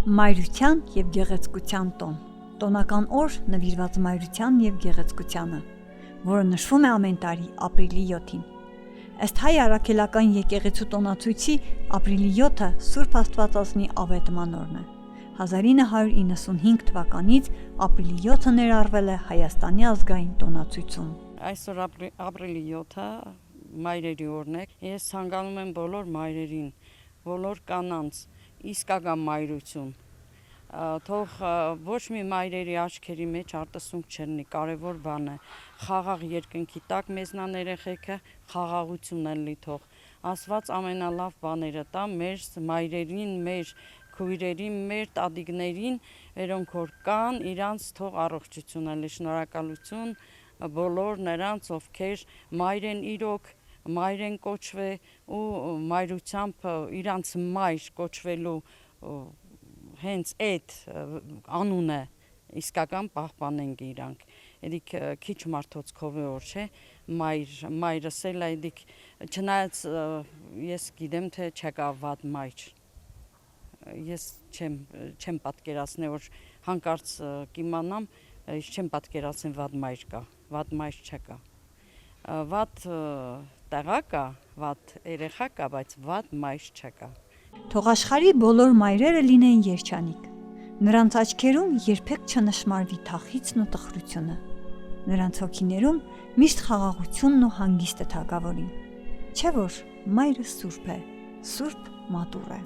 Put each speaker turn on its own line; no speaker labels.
Մայրության և գեղեցկության տոն։ Տոնական օր նվիրված մայրության և գեղեցկությանը, որը նշվում է ամեն տարի ապրիլի 7-ին։ Ըստ հայ առաքելական եկեղեցու տոնացույցի, ապրիլի 7-ը Սուրբ Աստվածածնի ավետման օրն է։ 1995 թվականից ապրիլի 7-ը ներառվել է Հայաստանի ազգային տոնացույցում։
Այսօր ապրիլի 7-ը մայրերի օրն է։ Ես ցանկանում եմ բոլոր մայրերին, բոլոր կանանց իսկական մայրություն։ Թող ոչ մի մայրերի աչքերի մեջ արտասունք չլինի, կարևոր բան է։ Խաղաղ երկնքի տակ մեզնան երեխեքը խաղաղություն են լի թող։ Աստված ամենալավ բաները տա մեր մայրերին, մեր քույրերին, մեր տատիկներին, որոնք որ կան, իրանց թող առողջություն լի, շնորհակալություն բոլոր նրանց, ովքեր մայր են իրոք, մայր են կոչվել ու մայրությամբ իրանց մայր կոչվելու հենց այդ անունը իսկական պահպանենք իրանք։ Էդիկ քիչ մարդոց քովեոր չէ, մայրս էլ էդիկ չնայած ես գիտեմ թե չկա վատ մայր։ Ես չեմ պատկերացնի որ հանկարծ կիմանամ, ես չեմ պատկերացնի վատ մայր կա, վատ մայր չկա։ Վատ տղա կա, վատ երեխա կա, բայց վատ մայր չկա։
Թող աշխարհի բոլոր մայրերը լինեն երջանիկ։ Նրանց աչքերում երբեք չնշմարվի թախիծն ու տխրությունը։ Նրանց հոգիներում միշտ խաղաղությունն ու հանգիստը թագավորի։ Չէ՞ որ մայրը սուրբ է, սուրբ մատուռ է։